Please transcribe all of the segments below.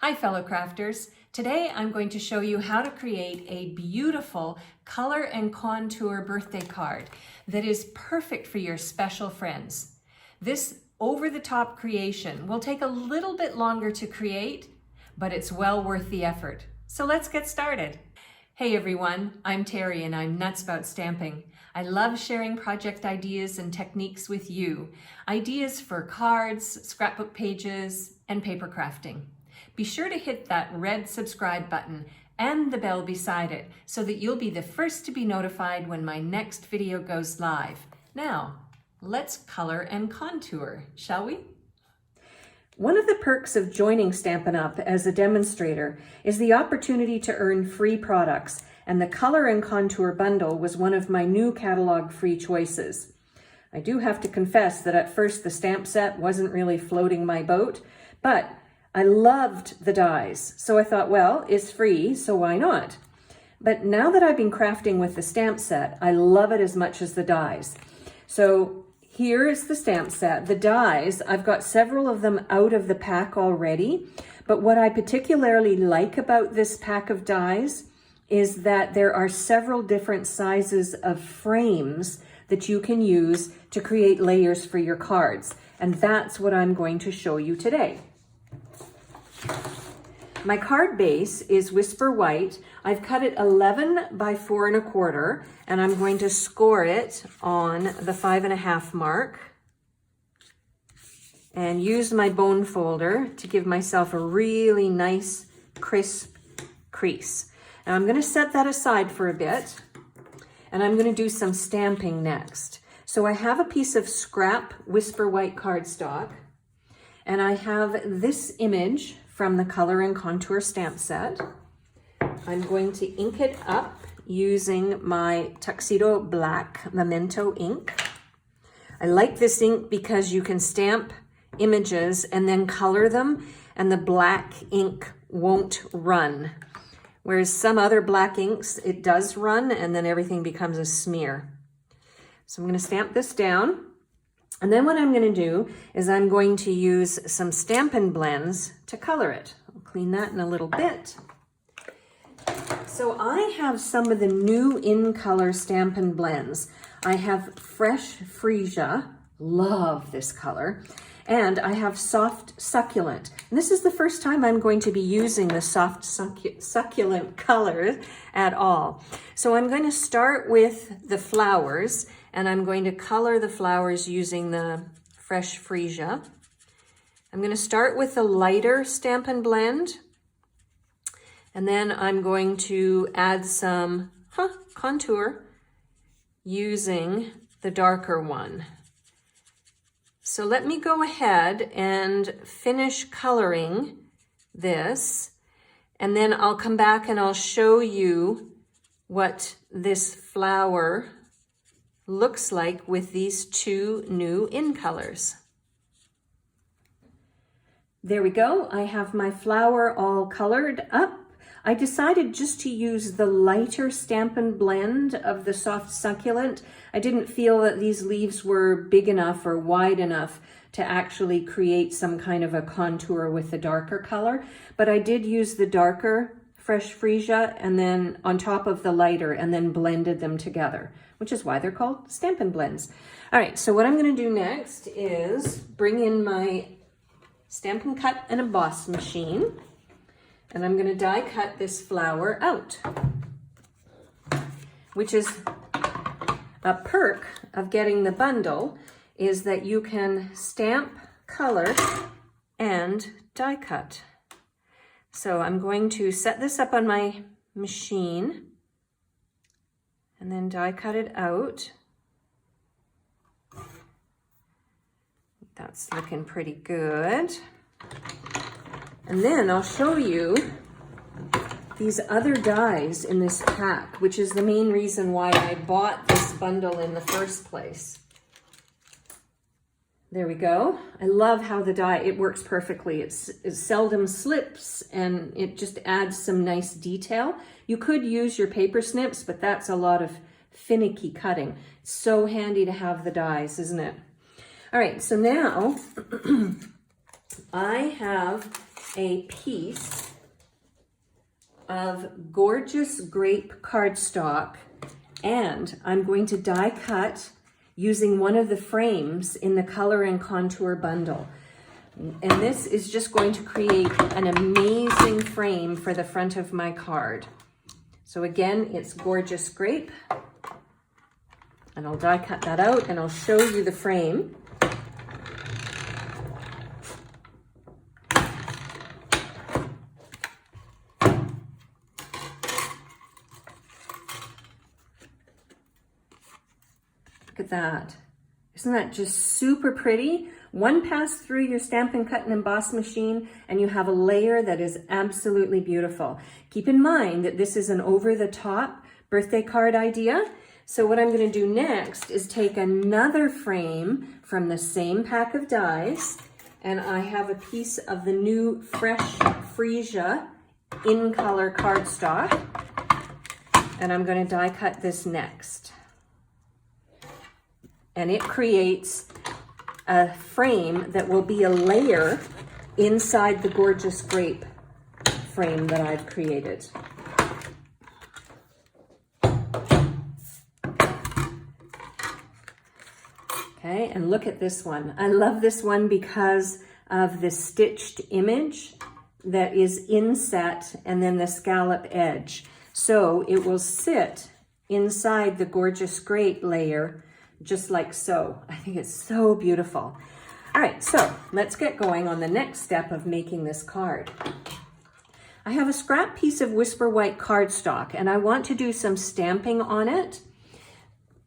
Hi fellow crafters. Today I'm going to show you how to create a beautiful color and contour birthday card that is perfect for your special friends. This over-the-top creation will take a little bit longer to create, but it's well worth the effort. So let's get started. Hey everyone, I'm Terry and I'm nuts about stamping. I love sharing project ideas and techniques with you. Ideas for cards, scrapbook pages, and paper crafting. Be sure to hit that red subscribe button and the bell beside it so that you'll be the first to be notified when my next video goes live. Now, let's color and contour, shall we? One of the perks of joining Stampin' Up! As a demonstrator is the opportunity to earn free products, and the Color and Contour Bundle was one of my new catalog free choices. I do have to confess that at first the stamp set wasn't really floating my boat, but I loved the dies, so I thought, well, it's free, so why not? But now that I've been crafting with the stamp set, I love it as much as the dies. So here is the stamp set. The dies, I've got several of them out of the pack already, but what I particularly like about this pack of dies is that there are several different sizes of frames that you can use to create layers for your cards, and that's what I'm going to show you today. My card base is Whisper White. I've cut it 11 by 4 1/4, and I'm going to score it on the 5.5 mark and use my bone folder to give myself a really nice crisp crease. Now I'm going to set that aside for a bit, and I'm going to do some stamping next. So I have a piece of scrap Whisper White cardstock, and I have this image from the Color and Contour stamp set. I'm going to ink it up using my Tuxedo Black Memento ink. I like this ink because you can stamp images and then color them, and the black ink won't run. Whereas some other black inks, it does run and then everything becomes a smear. So I'm going to stamp this down. And then what I'm going to do is I'm going to use some Stampin' Blends to color it. I'll clean that in a little bit. So I have some of the new in color Stampin' Blends. I have Fresh Freesia, love this color, and I have Soft Succulent. And this is the first time I'm going to be using the Soft Succulent color at all. So I'm going to start with the flowers, and I'm going to color the flowers using the Fresh Freesia. I'm going to start with the lighter Stampin' Blend, and then I'm going to add some contour using the darker one. So let me go ahead and finish coloring this, and then I'll come back and I'll show you what this flower looks like with these two new in colors. There we go. I have my flower all colored up. I decided just to use the lighter Stampin' Blend of the Soft Succulent. I didn't feel that these leaves were big enough or wide enough to actually create some kind of a contour with the darker color, but I did use the darker Fresh Freesia and then on top of the lighter and then blended them together, which is why they're called Stampin' Blends. All right, so what I'm going to do next is bring in my Stampin' Cut and Emboss machine, and I'm going to die cut this flower out, which is a perk of getting the bundle, is that you can stamp, color, and die cut. So I'm going to set this up on my machine and then die cut it out. That's looking pretty good. And then I'll show you these other dies in this pack, which is the main reason why I bought this bundle in the first place. There we go. I love how the die, it works perfectly. It seldom slips and it just adds some nice detail. You could use your paper snips, but that's a lot of finicky cutting. It's so handy to have the dies, isn't it? All right, so now I have a piece of gorgeous grape cardstock, and I'm going to die cut using one of the frames in the Color and Contour bundle. And this is just going to create an amazing frame for the front of my card. So again, it's gorgeous grape, and I'll die cut that out and I'll show you the frame. Look at that. Isn't that just super pretty? One pass through your Stampin' Cut and Emboss machine and you have a layer that is absolutely beautiful. Keep in mind that this is an over-the-top birthday card idea. So what I'm going to do next is take another frame from the same pack of dies, and I have a piece of the new Fresh Freesia in color cardstock, and I'm going to die cut this next. And it creates a frame that will be a layer inside the gorgeous grape frame that I've created. Okay, and look at this one. I love this one because of the stitched image that is inset and then the scallop edge. So it will sit inside the gorgeous grape layer just like so. I think it's so beautiful. All right, so let's get going on the next step of making this card. I have a scrap piece of Whisper White cardstock and I want to do some stamping on it.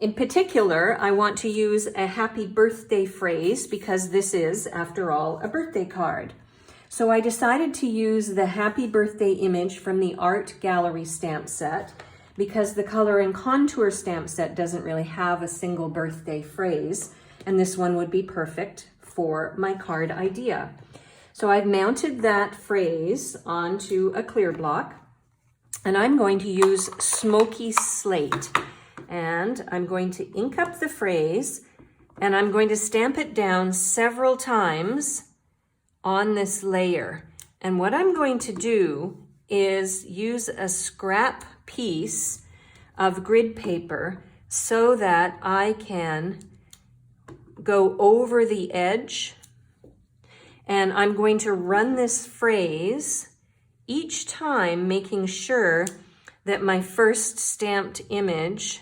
In particular, I want to use a happy birthday phrase because this is, after all, a birthday card. So I decided to use the happy birthday image from the Art Gallery stamp set because the Color and Contour stamp set doesn't really have a single birthday phrase, and this one would be perfect for my card idea. So I've mounted that phrase onto a clear block, and I'm going to use Smoky Slate. And I'm going to ink up the phrase, and I'm going to stamp it down several times on this layer. And what I'm going to do is use a scrap piece of grid paper so that I can go over the edge, and I'm going to run this phrase each time, making sure that my first stamped image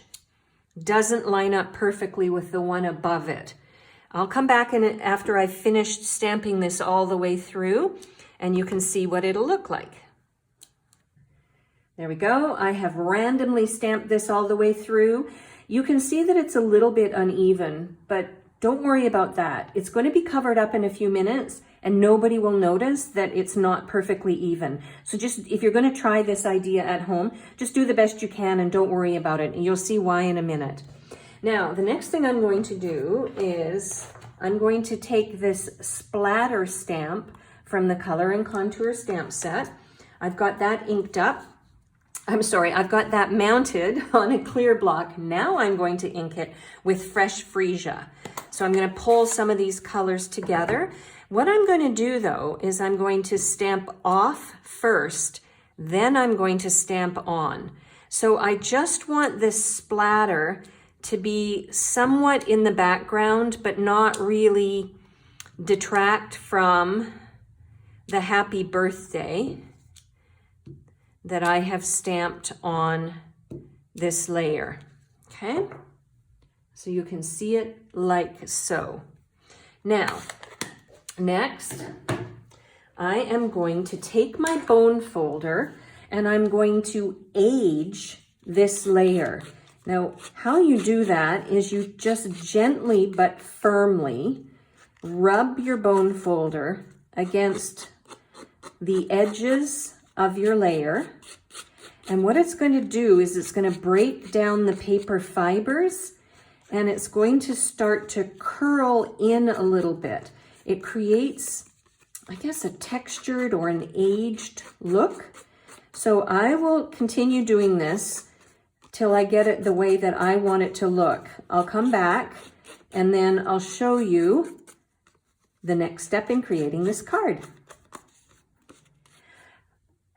doesn't line up perfectly with the one above it. I'll come back in after I've finished stamping this all the way through, and you can see what it'll look like. There we go. I have randomly stamped this all the way through. You can see that it's a little bit uneven, but don't worry about that. It's going to be covered up in a few minutes and nobody will notice that it's not perfectly even. So just, if you're going to try this idea at home, just do the best you can and don't worry about it. And you'll see why in a minute. Now, the next thing I'm going to do is I'm going to take this splatter stamp from the Color and Contour stamp set. I've got that inked up. I've got that mounted on a clear block. Now I'm going to ink it with Fresh Freesia. So I'm going to pull some of these colors together. What I'm going to do though is I'm going to stamp off first, then I'm going to stamp on. So I just want this splatter to be somewhat in the background, but not really detract from the happy birthday that I have stamped on this layer. Okay, so you can see it like so. Now, next, I am going to take my bone folder and I'm going to age this layer. Now, how you do that is you just gently but firmly rub your bone folder against the edges of your layer. And what it's going to do is it's going to break down the paper fibers and it's going to start to curl in a little bit. It creates, I guess, a textured or an aged look. So I will continue doing this till I get it the way that I want it to look. I'll come back and then I'll show you the next step in creating this card.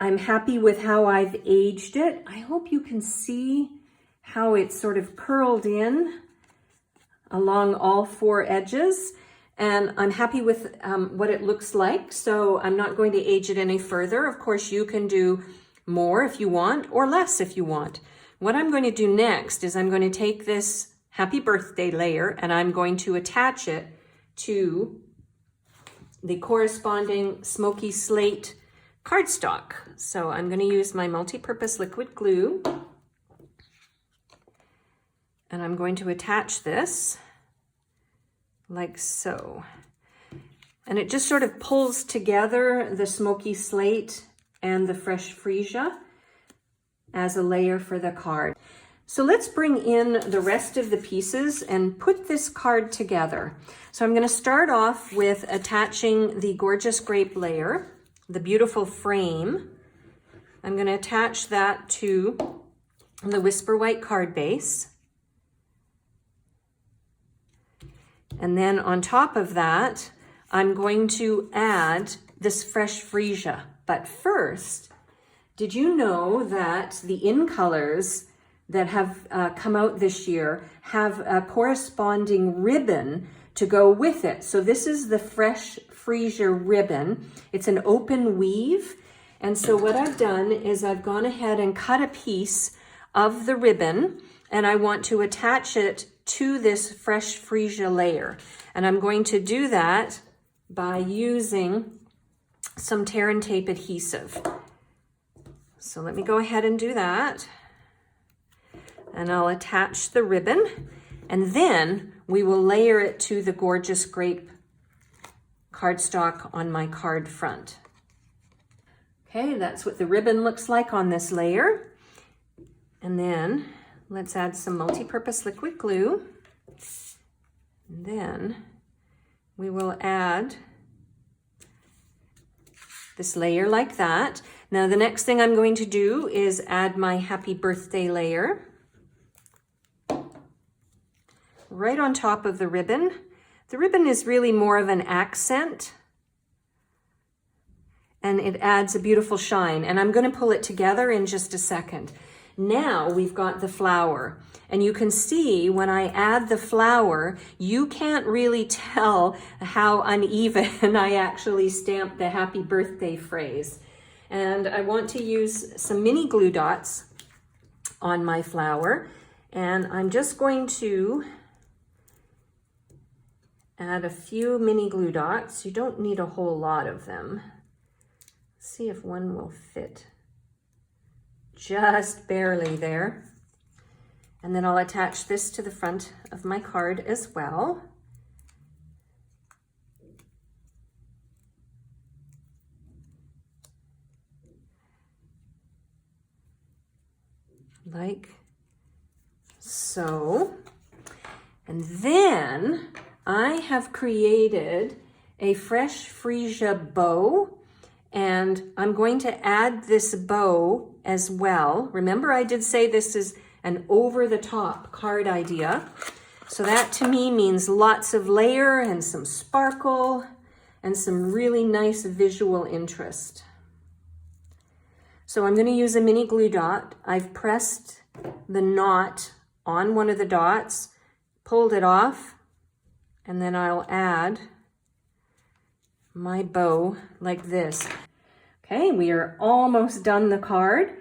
I'm happy with how I've aged it. I hope you can see how it's sort of curled in along all 4 edges. And I'm happy with what it looks like. So I'm not going to age it any further. Of course, you can do more if you want or less if you want. What I'm going to do next is I'm going to take this happy birthday layer and I'm going to attach it to the corresponding smoky slate cardstock. So I'm going to use my multi-purpose liquid glue and I'm going to attach this like so. And it just sort of pulls together the smoky slate and the fresh freesia as a layer for the card. So let's bring in the rest of the pieces and put this card together. So I'm going to start off with attaching the gorgeous grape layer, the beautiful frame. I'm going to attach that to the Whisper White card base. And then on top of that, I'm going to add this fresh freesia. But first, did you know that the in colors that have come out this year have a corresponding ribbon to go with it? So this is the fresh freesia ribbon. It's an open weave. And so what I've done is I've gone ahead and cut a piece of the ribbon and I want to attach it to this fresh freesia layer. And I'm going to do that by using some tear and tape adhesive. So let me go ahead and do that. And I'll attach the ribbon and then we will layer it to the gorgeous grape cardstock on my card front. Okay, that's what the ribbon looks like on this layer. And then let's add some multi-purpose liquid glue. And then we will add this layer like that. Now the next thing I'm going to do is add my happy birthday layer right on top of the ribbon. The ribbon is really more of an accent and it adds a beautiful shine. And I'm going to pull it together in just a second. Now we've got the flower. And you can see when I add the flower, you can't really tell how uneven I actually stamped the happy birthday phrase. And I want to use some mini glue dots on my flower. And I'm just going to add a few mini glue dots. You don't need a whole lot of them. See if one will fit just barely there. And then I'll attach this to the front of my card as well. Like so. And then I have created a fresh freesia bow, and I'm going to add this bow as well. Remember, I did say this is an over-the-top card idea. So that to me means lots of layer and some sparkle and some really nice visual interest. So I'm going to use a mini glue dot. I've pressed the knot on one of the dots, pulled it off, and then I'll add my bow like this. Okay, we are almost done the card.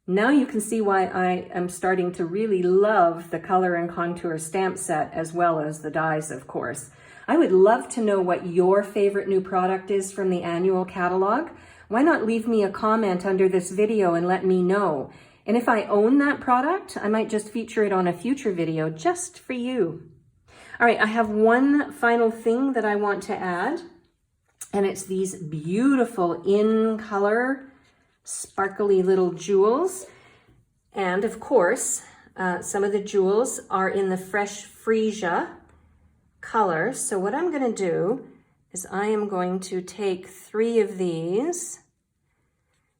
Now you can see why I am starting to really love the color and contour stamp set, as well as the dies, of course. I would love to know what your favorite new product is from the annual catalog. Why not leave me a comment under this video and let me know? And if I own that product, I might just feature it on a future video just for you. All right, I have one final thing that I want to add, and it's these beautiful in color sparkly little jewels. And of course, some of the jewels are in the fresh freesia color. So what I'm going to do is I am going to take 3 of these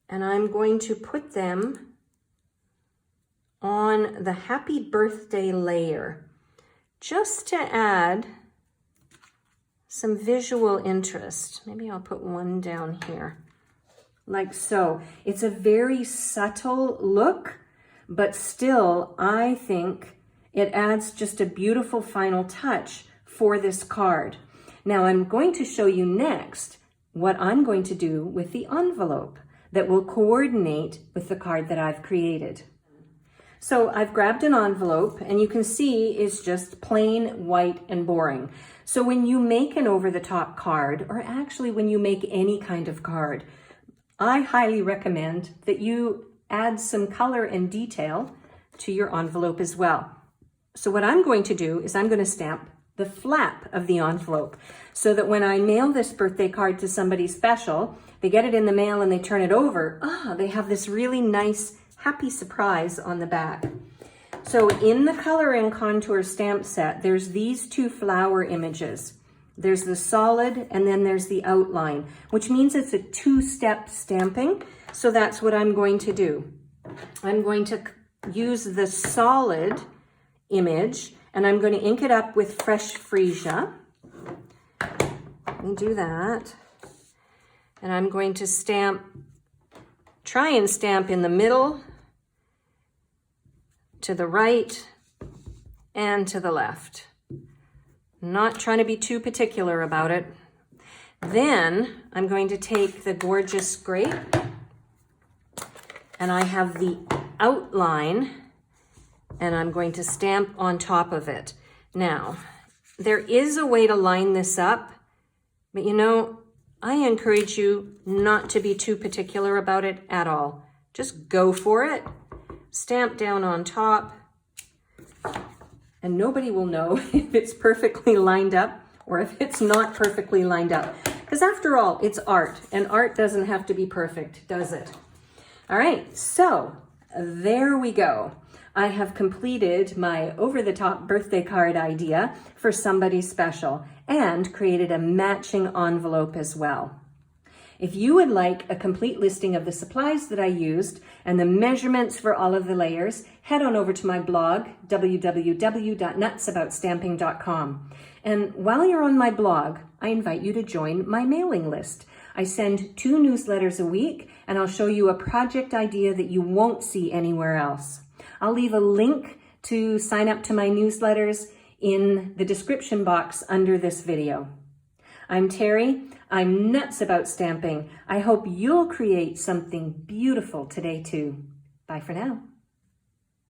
and I'm going to put them on the happy birthday layer, just to add some visual interest. Maybe I'll put one down here. like so. It's a very subtle look, but still, I think it adds just a beautiful final touch for this card. Now I'm going to show you next what I'm going to do with the envelope that will coordinate with the card that I've created. So I've grabbed an envelope, and you can see it's just plain white and boring. So when you make an over-the-top card, or actually when you make any kind of card, I highly recommend that you add some color and detail to your envelope as well. So what I'm going to do is I'm going to stamp the flap of the envelope so that when I mail this birthday card to somebody special, they get it in the mail and they turn it over, they have this really nice happy surprise on the back. So in the Color and Contour stamp set, there's these two flower images. There's the solid and then there's the outline, which means it's a two-step stamping. So that's what I'm going to do. I'm going to use the solid image and I'm going to ink it up with fresh freesia. Let me do that. And I'm going to try and stamp in the middle, to the right, and to the left. Not trying to be too particular about it. Then I'm going to take the gorgeous grape, and I have the outline, and I'm going to stamp on top of it. Now, there is a way to line this up, but you know, I encourage you not to be too particular about it at all. Just go for it. Stamp down on top, and nobody will know if it's perfectly lined up or if it's not perfectly lined up. Because after all, it's art, and art doesn't have to be perfect, does it? All right, so there we go. I have completed my over-the-top birthday card idea for somebody special and created a matching envelope as well. If you would like a complete listing of the supplies that I used and the measurements for all of the layers, head on over to my blog, www.nutsaboutstamping.com. And while you're on my blog, I invite you to join my mailing list. I send 2 newsletters a week, and I'll show you a project idea that you won't see anywhere else. I'll leave a link to sign up to my newsletters in the description box under this video. I'm Terry. I'm nuts about stamping. I hope you'll create something beautiful today too. Bye for now.